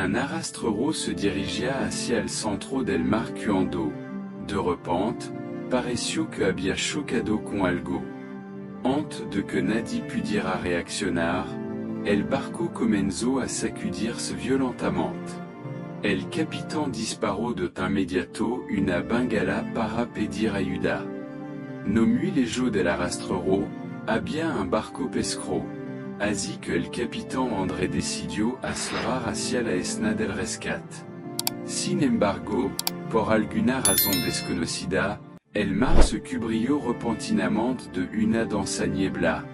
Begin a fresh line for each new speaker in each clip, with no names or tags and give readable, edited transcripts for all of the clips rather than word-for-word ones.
Un arastrero se dirigia hacia el centro del mar cuando, de repente, pareció que había chocado con algo. Antes de que nadie pudiera reaccionar, el barco comenzó a sacudirse violentamente. El capitán disparó de inmediato una bengala para pedir ayuda. No muy lejos del arastrero, había un barco pesquero, así que el capitán André decidió acelerar hacia la escena del rescate. Sin embargo, por alguna razón desconocida, el mar se cubrió repentinamente de una densa niebla,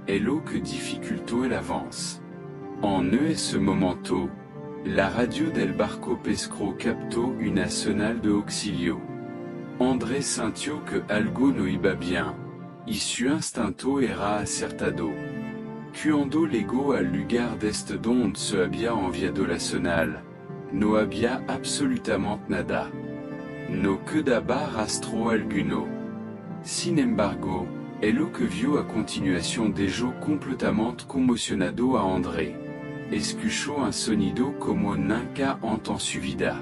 lo que dificultó el avance. En ese momento, la radio del barco pesquero captó una señal de auxilio. André sintió que algo no iba bien, y su instinto era acertado. Cuando llegó al lugar desde donde se había enviado la señal, no había absolutamente nada. No quedaba rastro alguno. Sin embargo, lo que vio a continuación dejó completamente conmocionado a André. Escuchó un sonido como nunca en su vida.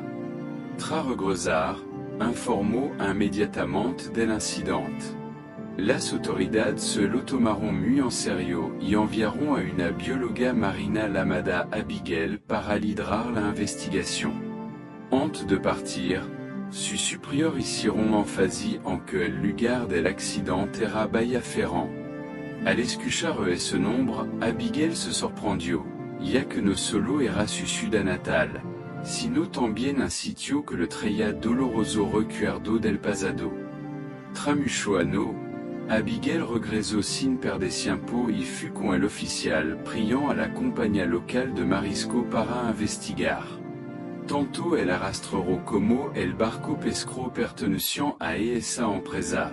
Tras regresar, informó inmediatamente del incidente. Las autoridades se lo tomaron muy en serio y enviaron a una bióloga marina llamada Abigail para liderar la investigación. Antes de partir, sus superiores hicieron énfasis en que el lugar del accidente era Bahía Ferrand. Al escuchar ese nombre, Abigail se sorprendió, ya que no solo era su ciudad natal, sino también un sitio que le traía doloroso recuerdo del pasado. Tramuchoano, Abigail regresó sin perder tiempo y fue con el oficial priant a la compañía local de marisco para investigar. Tanto el arastrero como el barco pesquero pertenecían a esa empresa,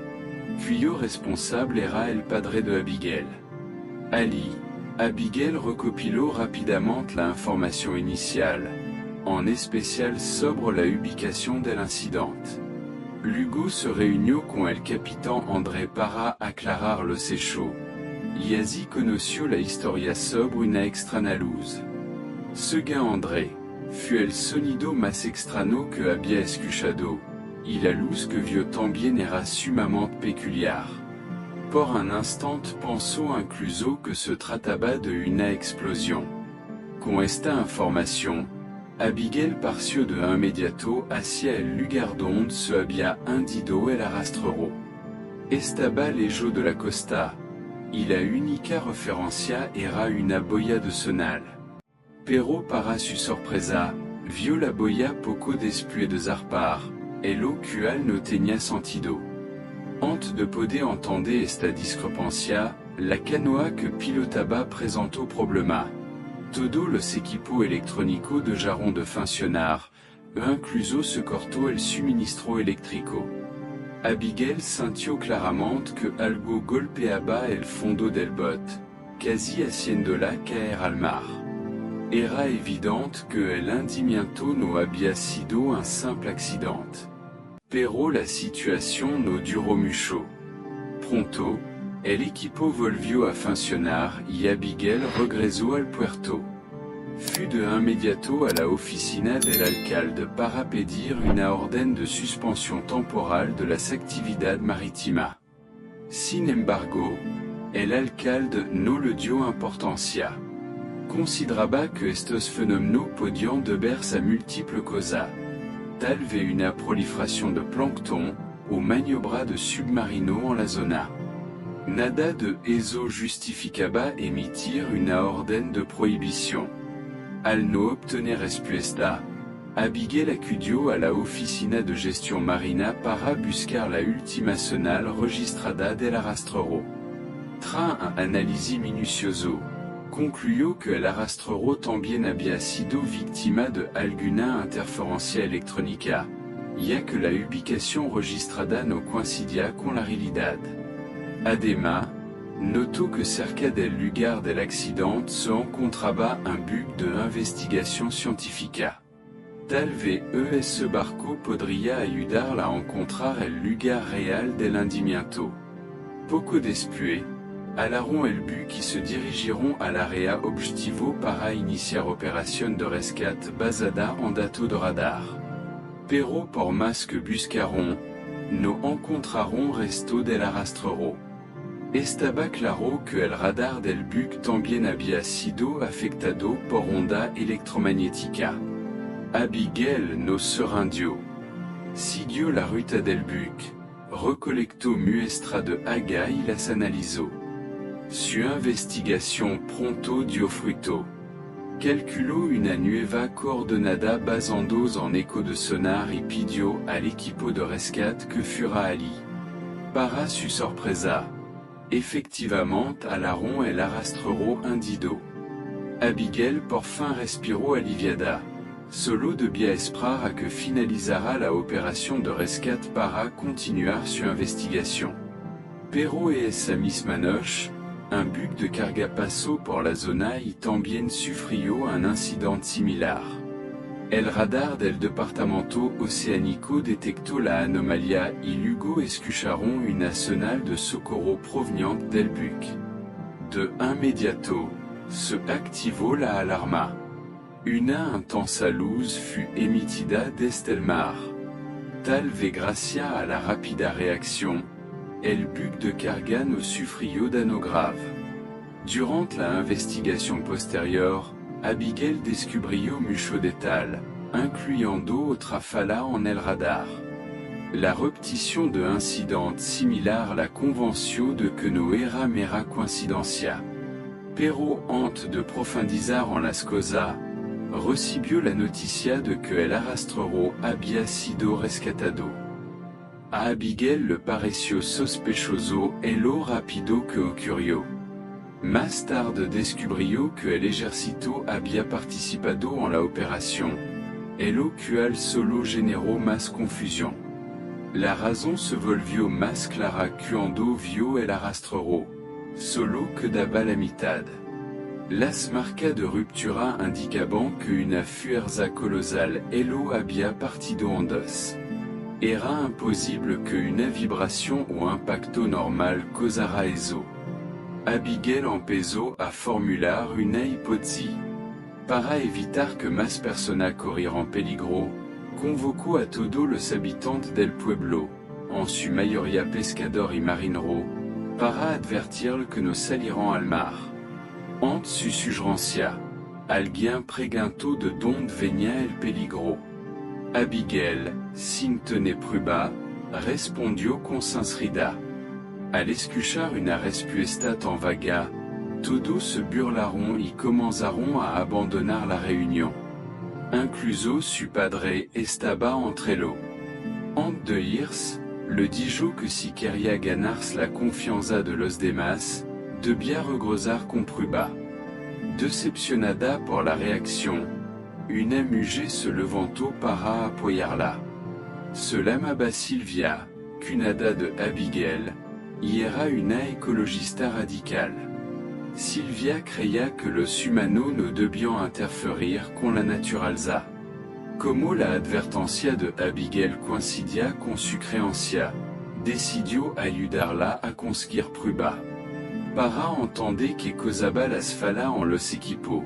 cuyo responsable era el padre de Abigail. Ali, Abigail recopiló rápidamente la información inicial, en especial sobre la ubicación del incidente. Luego se reunió con el capitán André para aclarar los hechos, y así conoció la historia sobre una extraña luz. Según André, fue el sonido más extraño que había escuchado, y la luz que vio también era sumamente peculiar. Por un instante pensó incluso que se trataba de una explosión. Con esta información, Abigail partió de inmediato hacia el lugar donde se había hundido el arastrero. Estaba lejos de la costa, y la única referencia era una boya de señal. Pero para su sorpresa, vio la boya poco después de zarpar, lo cual no tenía sentido. Antes de poder entender esta discrepancia, la canoa que pilotaba presentó problema. Todos los equipos electrónicos dejaron de funcionar, incluso se cortó el suministro eléctrico. Abigail sintió claramente que algo golpeaba el fondo del bote, casi haciéndola caer al mar. Era evidente que el hundimiento no había sido un simple accidente. Pero la situación no duró mucho. Pronto, el equipo volvió a funcionar y Abigail regresó al puerto. Fue de inmediato a la oficina del alcalde para pedir una orden de suspensión temporal de las actividades marítimas. Sin embargo, el alcalde no le dio importancia. Consideraba que estos fenómenos podían deberse a múltiples causas. Tal vez una proliferación de plancton o maniobras de submarinos en la zona. Nada de eso justificaba emitir una orden de prohibición. Al no obtener respuesta, Abigail acudió a la oficina de gestión marina para buscar la última señal registrada del arastrero. Tras un análisis minucioso, concluyó que el arastrero también había sido víctima de alguna interferencia electrónica, ya que la ubicación registrada no coincidía con la realidad. Además, notó que cerca del lugar del accidente se encontraba un bug de investigación científica. Tal vez ese barco podría ayudarla a encontrar el lugar real del hundimiento. Poco después, Alaron el Bu qui se dirigiront à l'area objetivo para iniciar operación de rescate basada en datos de radar. Pero por más que buscaron, no encontraron resto del arrastrero. Estaba claro que el radar del buque también había sido afectado por onda electromagnética. Abigail no se rindió. Siguió la ruta del buque, recolectó muestra de agua y las analizó. Su investigación pronto dio fruto. Calculó una nueva coordenada basando en eco de sonar y pidió al equipo de rescate que fuera allí. Para su sorpresa, efectivamente Alaron el arrastrero hundido. Abigail por fin respiró aliviada. Solo debía esperar a que finalizara la operación de rescate para continuar su investigación. Pero esa misma noche, un buque de carga pasó por la zona y también sufrió un incidente similar. El radar del departamento oceánico detectó la anomalía y luego escucharon una señal de socorro proveniente del buque. De inmediato, se activó la alarma. Una intensa luz fut emitida desde el mar. Tal vez gracias a la rápida reacción, el buque de carga no sufrió daño grave. Durant la investigación posterior, Abigail descubrió mucho detalle, incluyendo otra falla en el radar. La repetición de incidentes similar la convenció de que no era mera coincidencia. Pero antes de profundizar en las cosas, recibió la noticia de que el arrastrero había sido rescatado. A Abigail le pareció sospechoso lo rápido que ocurrió. Más tarde descubrió que el ejército había participado en la operación, lo cual solo generó más confusión. La razón se volvió más clara cuando vio el arrastrero, solo quedaba la mitad. Las marcas de ruptura indicaban que una fuerza colosal lo había partido en dos. Era imposible que una vibración o impacto normal causara eso. Abigail empezó a formular una hipótesis. Para evitar que más personas corrieran peligro, convocó a todos los habitantes del pueblo, en su mayoría pescador y marinero, para advertir que no salieran al mar. Ante su sugerencia, alguien preguntó de dónde venía el peligro. Abigail, sin tener prueba, respondió con sinceridad. Al escuchar una respuesta tan vaga, todos se burlaron y comenzaron a abandonar la reunión. Incluso su padre estaba entre ellos. Antes de irse, le dijo que si quería ganarse la confianza de los demás, debía regresar con prueba. Decepcionada por la reacción, una mujer se levantó para apoyarla. Se llamaba Sylvia, cunada de Abigail, y era una ecologista radical. Sylvia creía que los humanos no debían interferir con la naturaleza. Como la advertencia de Abigail coincidía con su creencia, decidió ayudarla a conseguir prueba. Para entender que causaba las fallas en los equipos,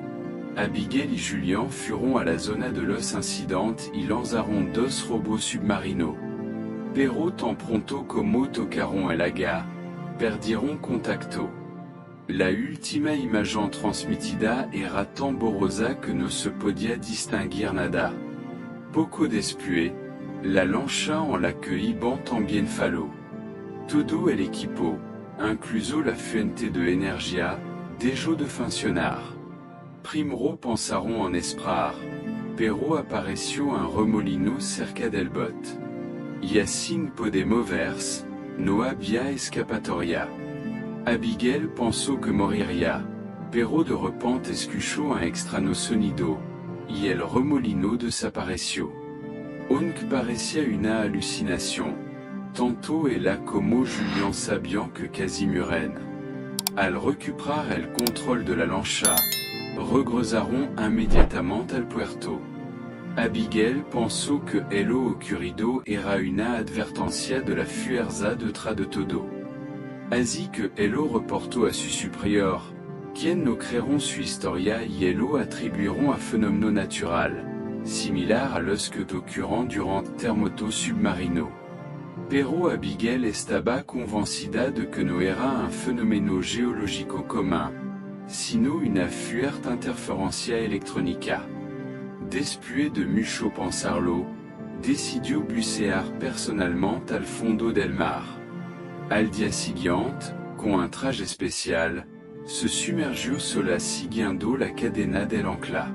Abigail y Julien fueron a la zona de los incidentes y lanzaron dos robots submarinos. Pero tan pronto como tocaron el agua, perdieron contacto. La última imagen transmitida era tan borrosa que no se podía distinguir nada. Poco después, la lancha en la que iban también falló. Todo el equipo, incluso la fuente de energía, dejó de funcionar. Primero pensaron en esperar, pero apareció un remolino cerca del bote. Y así puede moverse, no había escapatoria. Abigail pensó que moriría, pero de repente escuchó un extraño sonido, y el remolino desapareció. Aunque parecía una alucinación, tanto ella como Julien sabían que casi mueren. Al recuperar el control de la lancha, regresaron inmediatamente al puerto. Abigail pensó que lo ocurrido era una advertencia de la fuerza detrás de todo. Así que Hello reportó a su superior, quien no creeront su historia y Hello attribueront un phénomène natural, similar a los que occurrent durant terremoto submarino. Pero Abigail estaba convencida de que no era un fenómeno geológico común, sino una fuerte interferencia electrónica. Después de mucho pensarlo, decidió bucear personalmente al fondo del mar. Al día siguiente, con un traje especial, se sumergió sola siguiendo la cadena del ancla.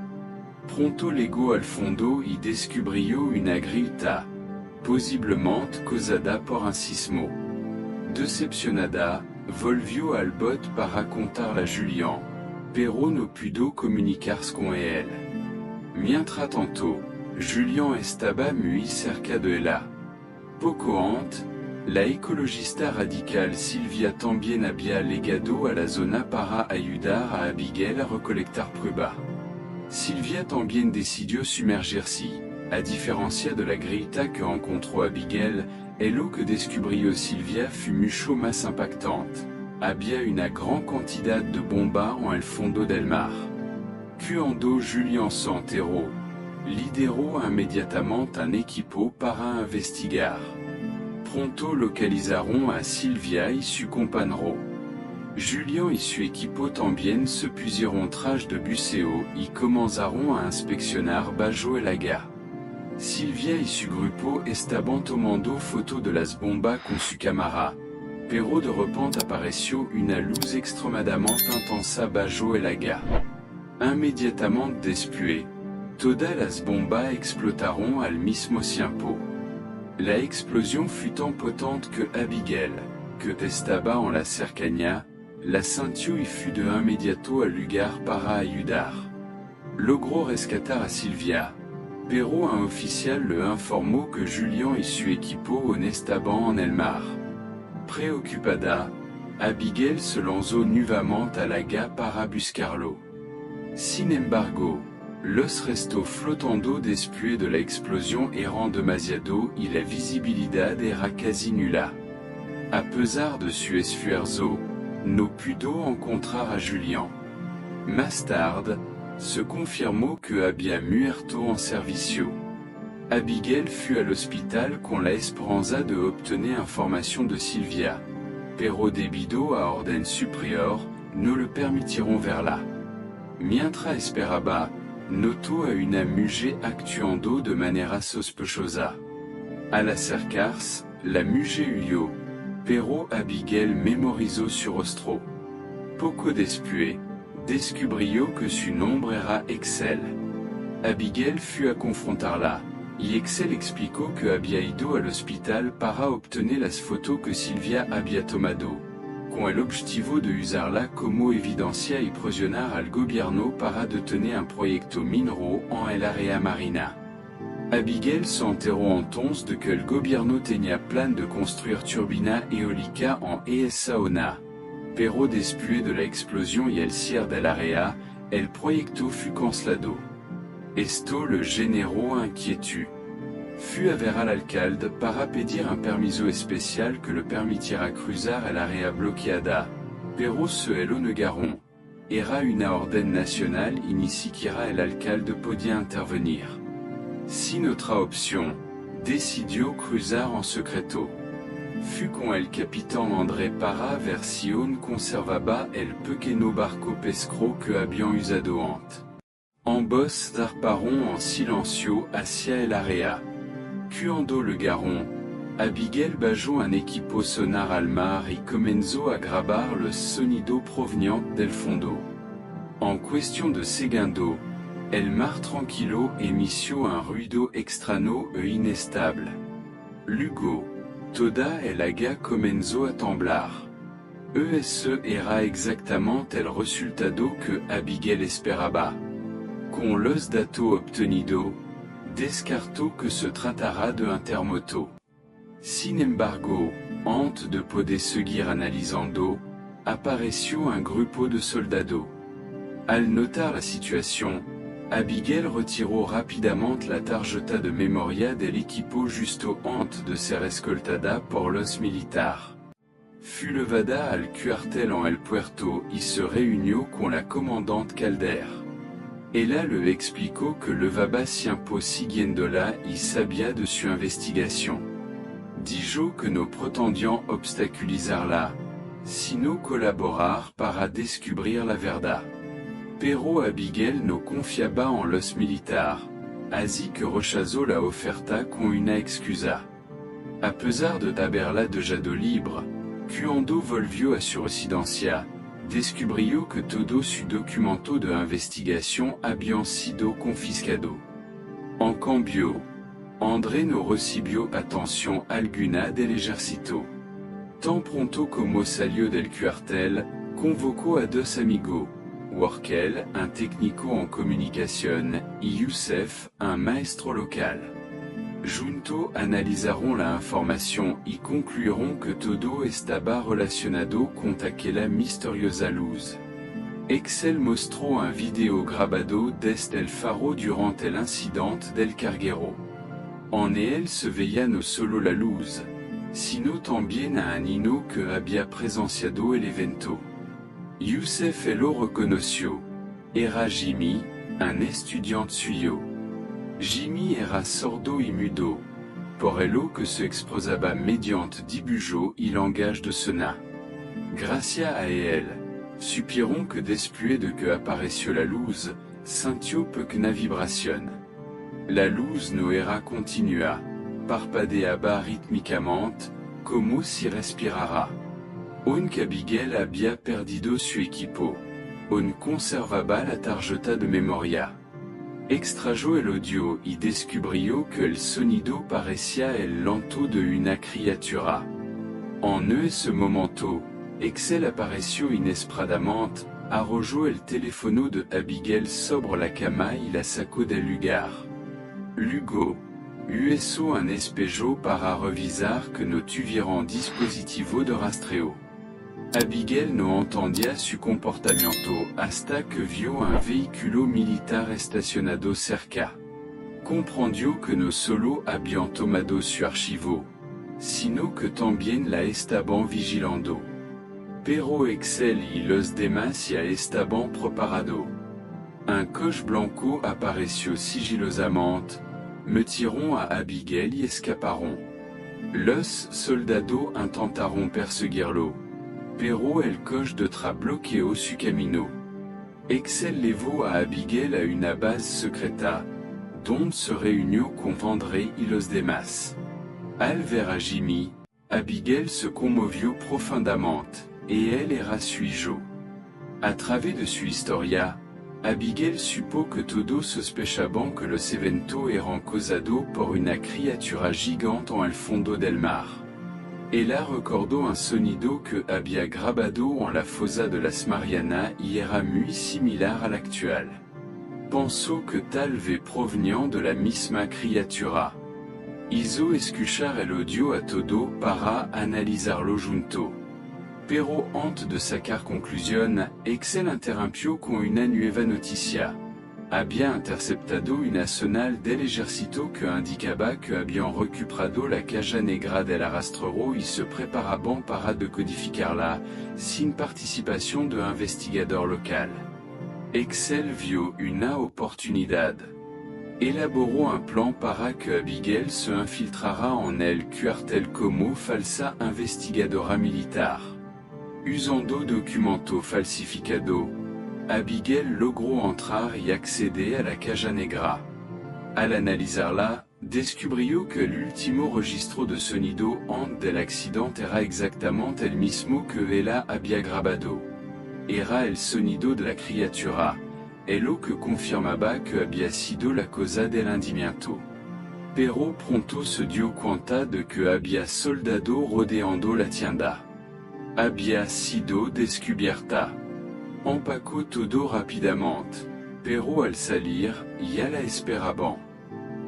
Pronto llegó al fondo y descubrió una grieta, posiblemente causada por un sismo. Decepcionada, volvió al bot para contarle a Julián, pero no pudo comunicarse con él. Mientras tanto, Julián estaba muy cerca de ella. Poco antes, la ecologista radical Silvia también había llegado a la zona para ayudar a Abigail a recolectar pruebas. Silvia también decidió sumergirse, a diferencia de la grieta que encontró Abigail, lo que descubrió Silvia fut mucho más impactante. Había una gran cantidad de bombas en el fondo del mar. Cuando Julián se enteró, lideró inmediatamente un equipo para investigar. Pronto localizaron a Silvia y su compañero. Julián y su equipo también se pusieron trajes de buceo y comenzaron a inspeccionar bajo el agua. Silvia y su grupo estaban tomando fotos de las bombas con su cámara, pero de repente apareció una luz extremadamente intensa bajo el agua. Inmediatamente después, todas las bombas explotaron al mismo tiempo. La explosión fut tan potente que Abigail, que estaba en la cercanía, la sintió y fut de inmediato al lugar para ayudar. Logró rescatar a Silvia, pero un oficial le informó que Julián y su equipo no estaban en el mar. Preocupada, Abigail se lanzó nuevamente al agua para buscarlo. Sin embargo, los restos flotando después de la explosión eran demasiado y la visibilidad era casi nula. A pesar de su esfuerzo, no pudo encontrar a Julián. Más tarde, se confirmó que había muerto en servicio. Abigail fut al hospital con la esperanza de obtener información de Silvia, pero debido a orden superior, no le permitieron verla. Mientras esperaba, notó a una mujer actuando de manera sospechosa. Al acercarse, la mujer huyó, pero Abigail memorizó su rostro. Poco después, descubrió que su nombre era Excel. Abigail fut a confrontarla, y Excel explicó que había ido al hospital para obtener las fotos que Silvia había tomado, con el objetivo de usarla como evidencia y presionar al gobierno para detener un proyecto minero en el área marina. Abigail se enteró entonces de que el gobierno tenía plan de construir turbinas eólicas en esa zona, pero después de la explosión y el cierre del área, el proyecto fut cancelado. Esto le generó inquietud. Fut a ver al alcalde para pedir un permiso especial que le permitiera cruzar el área bloqueada, pero se lo negaron. Era una orden nacional y ni siquiera el alcalde podía intervenir. Sin otra opción, decidió cruzar en secreto. Fut con el capitán André para ver si aún conservaba el pequeño barco pesquero que habían usado antes. Ambos zarparon en silencio hacia el área. Cuando llegaron, Abigail bajó un equipo sonar al mar y comenzó a grabar los sonidos provenientes del fondo. En cuestión de segundos, el mar tranquilo emitió un ruido extraño e inestable. Luego, toda el agua comenzó a temblar. Ese era exactamente el resultado que Abigail esperaba. Con los datos obtenidos, descartó que se tratara de un terremoto. Sin embargo, antes de poder seguir analizando, apareció un grupo de soldados. Al notar la situación, Abigail retiró rápidamente la tarjeta de memoria del equipo justo antes de ser escoltada por los militares. Fulevada al cuartel en el puerto y se reunió con la comandante Calder. Ella le explicó que levaba tiempo siguiéndola y sabía de su investigación. Dijo que no pretendió obstaculizarla, sino colaborar para descubrir la verdad. Pero Abigail no confiaba en los militares, así que rechazó la oferta con una excusa. A pesar de haberla dejado libre, cuando volvió a su residencia, descubrió que todo su documento de investigación habían sido confiscado. En cambio, André no recibió atención alguna del ejército. Tan pronto como salió del cuartel, convocó a dos amigos, Workel, un técnico en comunicación, y Youssef, un maestro local. Juntos analizaron la información y concluyeron que todo estaba relacionado con aquella misteriosa luz. Excel mostró un video grabado desde el faro durante el incidente del carguero. En él se veía no solo la luz, sino también a un niño que había presenciado el evento. Youssef lo reconoció. Era Jimmy, un estudiante suyo. Jimmy era sordo y mudo, por ello que se expresaba mediante dibujos y langage de sona. Gracias a él, supieron que después de que apareció la luz, sintió pequeña vibración. La luz no era continua, parpadeaba rítmicamente, como si respirara. Aunque Abigail había perdido su equipo, aún conservaba la tarjeta de memoria. Extrajo el audio y descubrió que el sonido parecía el llanto de una criatura. En ese momento, Excel apareció inesperadamente, arrojó el teléfono de Abigail sobre la cama y la sacó del lugar. Luego, usó un espejo para revisar que no tuvieran dispositivo de rastreo. Abigail no entendía su comportamiento hasta que vio un vehículo militar estacionado cerca. Comprendió que no solo habían tomado su archivo, sino que también la estaban vigilando. Pero Excel y los demás ya estaban preparados. Un coche blanco apareció sigilosamente, metieron a Abigail y escaparon. Los soldados intentaron perseguirlo, pero el coche detrás bloqueó su camino. Excel llevó a Abigail a una base secreta, donde se reunió con André y los demás. Al ver a Jimmy, Abigail se conmovió profundamente, y él era su hijo. A través de su historia, Abigail supo que todos sospechaban que los eventos eran causados por una criatura gigante en el fondo del mar. Ella recordó un sonido que había grabado en la fosa de las Marianas y era muy similar al actual. Pensó que tal vez provenía de la misma criatura. Hizo escuchar el audio a todo para analizarlo junto. Pero antes de sacar conclusión, Excel interrumpió con una nueva noticia. Había interceptado una señal del ejército que indicaba que habían recuperado la caja negra del arrastrero y se preparaban para decodificarla, sin participación de investigador local. Excel vio una oportunidad. Elaboró un plan para que Abigail se infiltrara en el cuartel como falsa investigadora militar. Usando documento falsificado, Abigail logró entrar y acceder a la caja negra. Al analizarla, descubrió que el último registro de sonido antes del accidente era exactamente el mismo que ella había grabado. Era el sonido de la criatura, lo que confirmaba que había sido la causa del hundimiento. Pero pronto se dio cuenta de que había soldados rodeando la tienda. Había sido descubierta. Empacó todo rápidamente, pero al salir, ya la esperaban.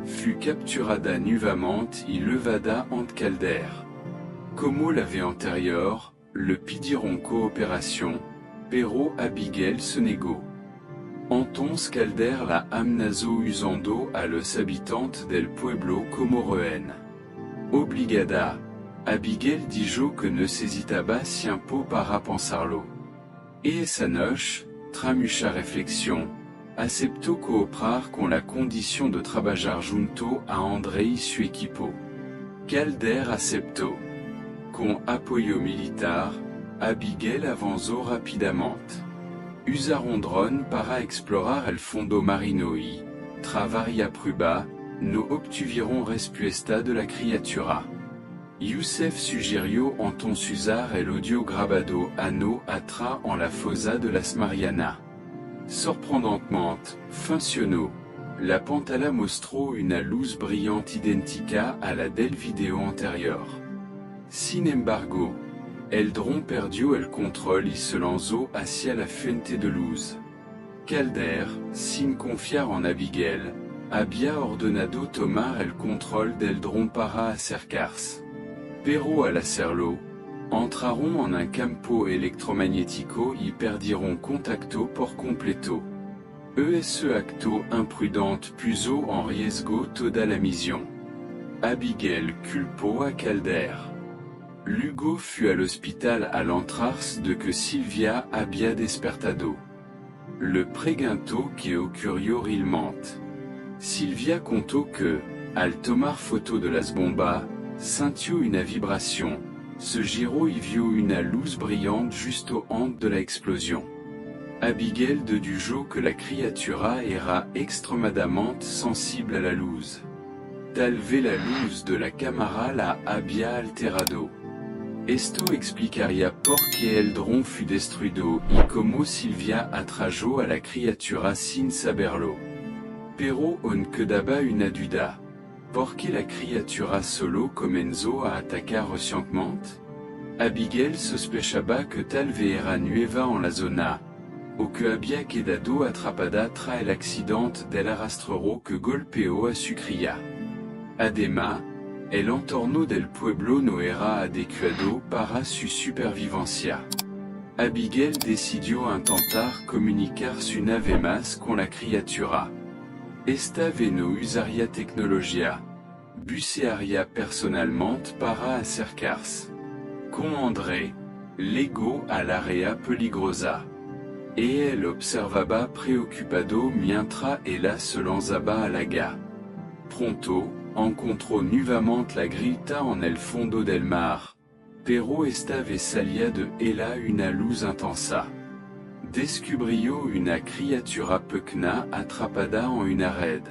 Fut capturada nuevamente y levada ante Calder. Como la vez anterior, le pidieron cooperación, pero Abigail se negó. Entonces Calder la amenazó usando a los habitantes del pueblo como rehén. Obligada, Abigail dijo que necesitaba tiempo para pensarlo. E esa noche, tras mucha reflexión, aceptó cooperar con la condición de trabajar junto a André y su equipo. Calder aceptó. Con apoyo militar, Abigail avanzó rapidamente. Usaron drone para explorar el fondo marino y, tras varia prueba, no obtuvieron respuesta de la criatura. Youssef sugirió entonces usar el audio grabado a no atra en la fosa de las Marianas. Sorprendentemente, funcionó. La pantalla mostró una luz brillante idéntica a la del video anterior. Sin embargo, el dron perdió el control y se lanzó hacia la fuente de luz. Calder, sin confiar en Abigail, había ordenado tomar el control del dron para acercarse. Pero al hacerlo, entraron en un campo electromagnético y perdieron contacto por completo. Ese acto imprudente puso en riesgo toda la misión. Abigail culpó a Calder. Luego fue al hospital al enterarse de que Silvia había despertado. Le preguntó que ocurrió realmente. Silvia contó que, al tomar foto de las bombas, sintió una vibración, se giró y vio una luz brillante justo antes de la explosión. Abigail dedujo que la criatura era extremadamente sensible a la luz. Tal vez la luz de la cámara la había alterado. Esto explicaría por qué el dron fue destruido y cómo Silvia atrayó a la criatura sin saberlo. Pero aún quedaba una duda. ¿Por qué la criatura solo comenzó a atacar recientemente? Abigail sospechaba que tal vez era nueva en la zona, o que había quedado atrapada tras el accidente del arrastrero que golpeó a su cría. Además, el entorno del pueblo no era adecuado para su supervivencia. Abigail decidió intentar comunicar su nave más con la criatura. Esta vez no usaría tecnología, bucearía personalmente para acercarse. Con André, llegó al área peligrosa. E él observaba preocupado mientras ella se lanzaba al agua. Pronto, encontró nuevamente la grita en el fondo del mar, pero esta vez salía de ella una luz intensa. Descubrió una criatura pequeña atrapada en una red.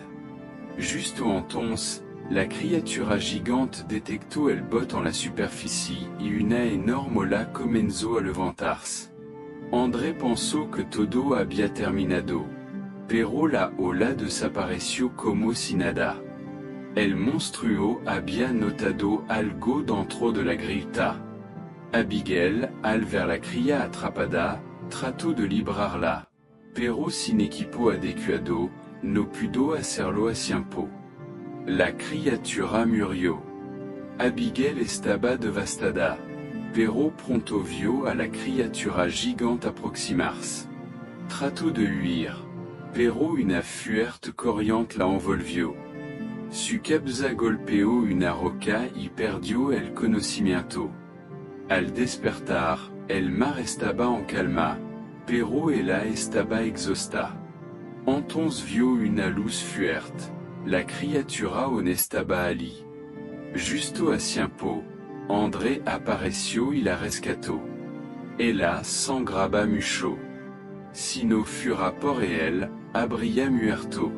Justo entonces, la criatura gigante detectó el bot en la superficie y una enorme ola comenzó a levantarse. André pensó que todo había terminado, pero la ola desapareció como si nada. El monstruo había notado algo dentro de la grita. Abigail, al ver la cría atrapada, trató de librarla, pero sin equipo adecuado, no pudo hacerlo a tiempo. La criatura murió. Abigail estaba devastada, pero pronto vio a la criatura gigante aproximarse. Trató de huir, pero una fuerte corriente la envolvió. Su cabeza golpeó una roca y perdió el conocimiento. Al despertar, el mar estaba en calma, pero ella estaba exhausta. Entonces vio una luz fuerte. La criatura aún estaba allí. Justo a tiempo, André apareció y la rescató. Ella sangraba mucho. Si no fuera por él, habría muerto.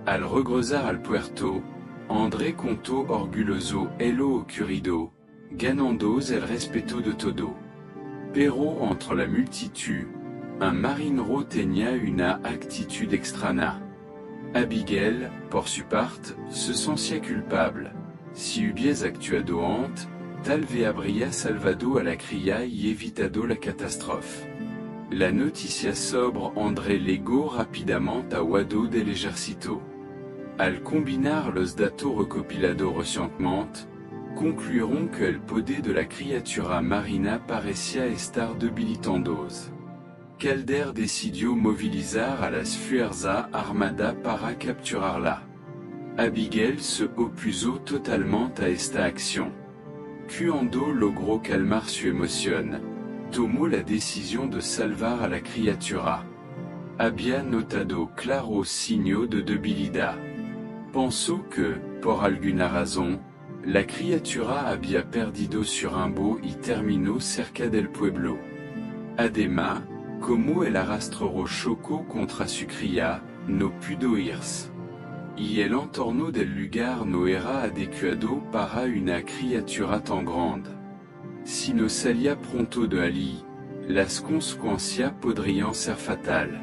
Al regresar al puerto, André contó orgulloso lo ocurrido, ganando el respeto de todo. Pero entre la multitud, un marinero tenía una actitud extraña. Abigail, por su parte, se sentía culpable. Si hubiese actuado antes, tal vez habría salvado a la cría y evitado la catástrofe. La noticia sobre André llegó rápidamente a Wado del Ejército. Al combinar los datos recopilados recientemente, concluyeron que el poder de la criatura marina parecía estar debilitándose. Calder decidió movilizar a las fuerzas armadas para capturarla. Abigail se opuso totalmente a esta acción. Cuando logró calmar su emoción, tomó la decisión de salvar a la criatura. Había notado claros signos de debilidad. Pensó que, por alguna razón, la criatura había perdido su rumbo y terminó cerca del pueblo. Además, como el arrastrero chocó contra su cría, no pudo irse. Y el entorno del lugar no era adecuado para una criatura tan grande. Si no salía pronto de allí, las consecuencias podrían ser fatales.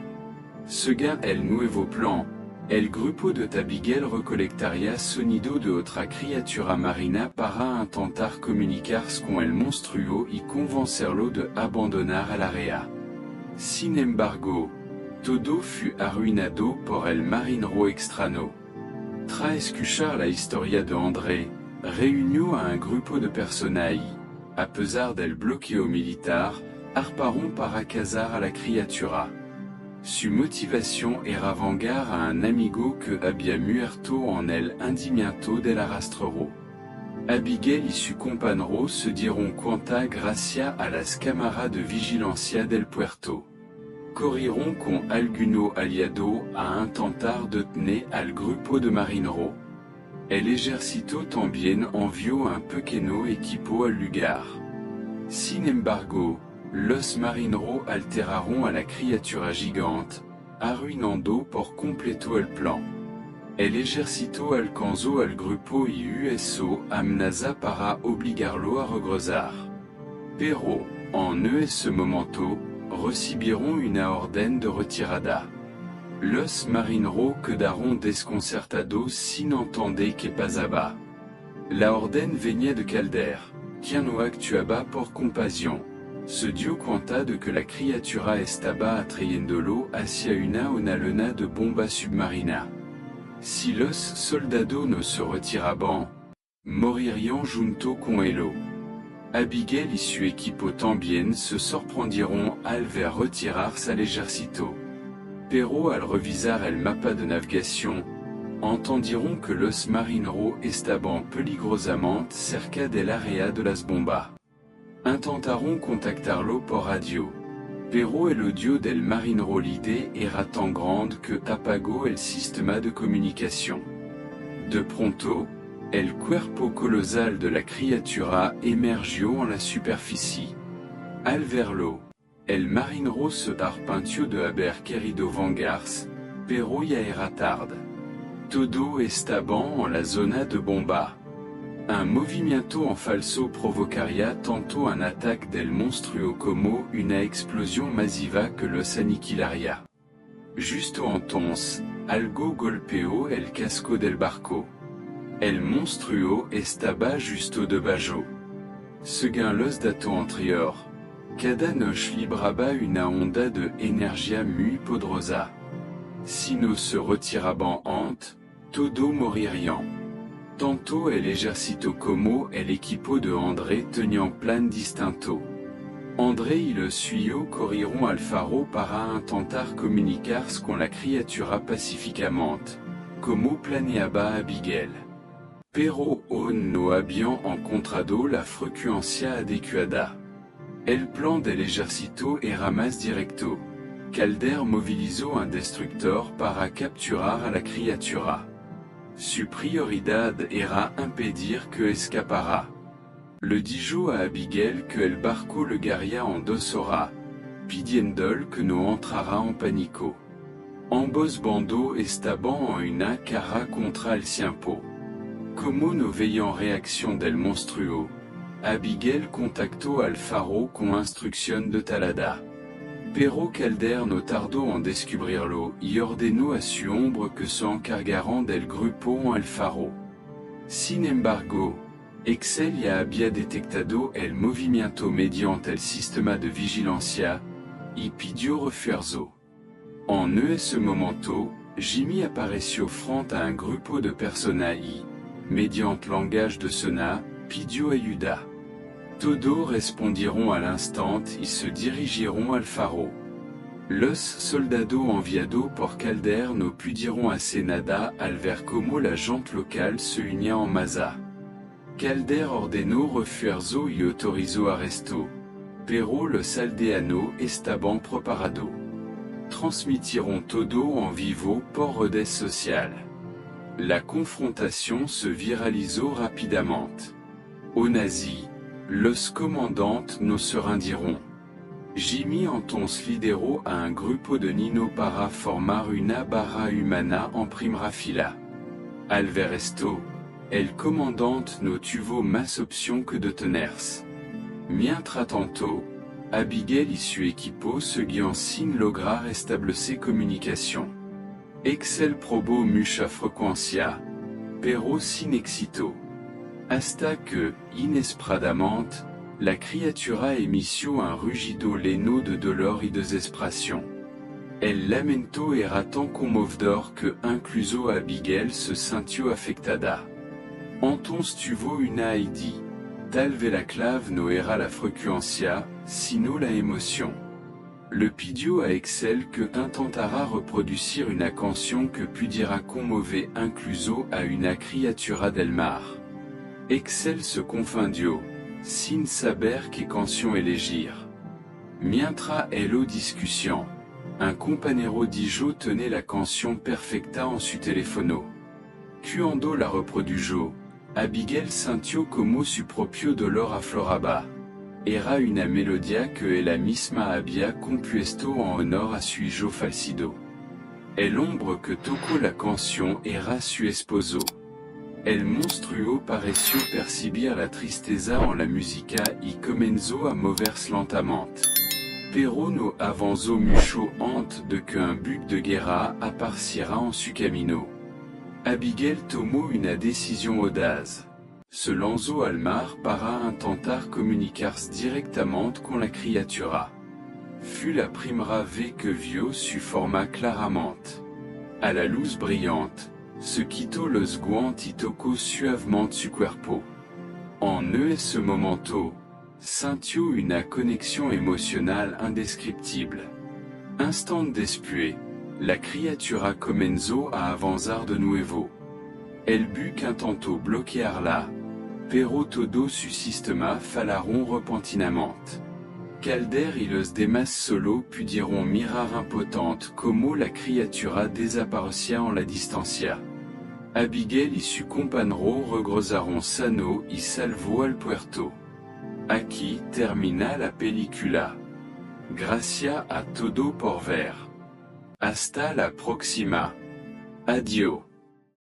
Según el nuevo plan, el grupo de Abigail recolectaría sonido de otra criatura marina para intentar comunicarse con el monstruo y convencerlo de abandonar el área. Sin embargo, todo fue arruinado por el marinero extraño. Tras escuchar la historia de André, reunió a un grupo de personas y, a pesar del bloqueo militar, arparon para cazar a la criatura. Su motivación era vengar a un amigo que había muerto en el hundimiento del arrastrero. Abigail y su compañero se dieron cuenta gracias a las cámaras de vigilancia del puerto. Corrieron con alguno aliado a intentar detener al grupo de marineros. El ejército también envió un pequeño equipo al lugar. Sin embargo, los marineros alteraron a la criatura gigante, arruinando por completo el plan. El ejército alcanzó al grupo y usó amenaza para obligarlo a regresar. Pero, en ese momento, recibieron una orden de retirada. Los marineros quedaron desconcertados sin entender qué pasaba. La orden venía de Calder, quien no actuaba por compasión. Se dio cuenta de que la criatura estaba atrayéndolo hacia una luna de bomba submarina. Si los soldados no se retiraban, morirían junto con él. Abigail y su equipo también se sorprendieron al ver retirarse al ejército. Pero al revisar el mapa de navegación, entendieron que los marineros estaban peligrosamente cerca del área de las bombas. Intentaron contactarlo por radio, pero el odio del marinero líder era tan grande que apagó el sistema de comunicación. De pronto, el cuerpo colosal de la criatura emergió en la superficie. Al verlo, el marinero se arrepintió de haber querido vengarse, pero ya era tarde. Todo estaba en la zona de bomba. Un movimiento en falso provocaría tanto un ataque del monstruo como una explosión masiva que los aniquilaría. Justo entonces, algo golpeó el casco del barco. El monstruo estaba justo debajo. Según los datos anteriores, cada noche libraba una onda de energía muy poderosa. Si no se retiraban antes, todos morirían. Tanto el ejército como el equipo de André tenían plan distinto. André y los suyos corrieron al faro para intentar comunicarse con la criatura pacíficamente, como planeaba Abigail. Pero aún no habían encontrado la frecuencia adecuada. El plan del ejército era más directo. Calder movilizó un destructor para capturar a la criatura. Su prioridad era impedir que escapara. Le dijo a Abigail que el barco le llegaría en 2 horas, pidiéndole que no entrara en pánico. Ambos bandos estaban en una carrera contra el tiempo. Como no veían reacción del monstruo, Abigail contactó al faro con instrucción de talada. Pero Calder no tardó en descubrirlo y ordenó a su hombre que se encargaran del grupo en el faro. Sin embargo, Excel ya había detectado el movimiento mediante el sistema de vigilancia y pidió refuerzo. En ese momento, Jimmy apareció frente a un grupo de personas y, mediante langage de señas, pidió ayuda. Todos respondieron al instante y se dirigieron al faro. Los soldados enviados por Calder no pudieron hacer nada al ver cómo la gente local se unía en masa. Calder ordeno refuerzo y autorizo arresto, pero los aldeanos estaban preparados. Transmittiront todo en vivo por redes sociales. La confrontation se viralisó rapidement. Aux nazis, los comandantes no se rendiront. Jimmy entonces lideró a un grupo de Nino para formar una barra humana en primera fila. Al ver esto, el comandante no tuvo más opción que detenerse. Mientras tanto, Abigail y su equipo seguían sin lograr establecer comunicación. Excel probó mucha frecuencia, pero sin éxito. Hasta que, inesperadamente, la criatura emitió un rugido lleno de dolor y desesperación. El lamento era tan conmovedor que incluso Abigail se sintió afectada. Entonces tuvo una idea. Tal vez la clave no era la frecuencia, sino la emoción. Le pidió a Excel que intentara reproducir una canción que pudiera conmover incluso a una criatura del mar. Excel se confundió, sin saber qué canción elegir. Mientras elo discusión, un compañero dijo tenait la canción perfecta en su teléfono. Cuando la reprodujo, Abigail sintió como su propio dolor afloraba. Era una melodia que ella misma había compuesto en honor a su hijo falcido. El hombre que tocó la canción era su esposo. El monstruo pareció percibir la tristeza en la música y comenzó a moverse lentamente. Pero no avanzó mucho antes de que un buque de guerra apareciera en su camino. Abigail tomó una decisión audaz. Se lanzó al mar para intentar comunicarse directamente con la criatura. Fut la primera vez que vio su forma claramente. A la luz brillante, se quitó los guantes y tocó suavemente su cuerpo. En ese momento, sintió una conexión emocional indescriptible. Instant después, la criatura comenzó a avanzar de nuevo. El buque intentó bloquearla, pero todo su sistema fallaron repentinamente. Calder y los demás solo pudieron mirar impotentes como la criatura desaparecía en la distancia. Abigail y su compañero regresaron sano y salvo al puerto. Aquí termina la película. Gracias a todo por ver. Hasta la próxima. Adiós.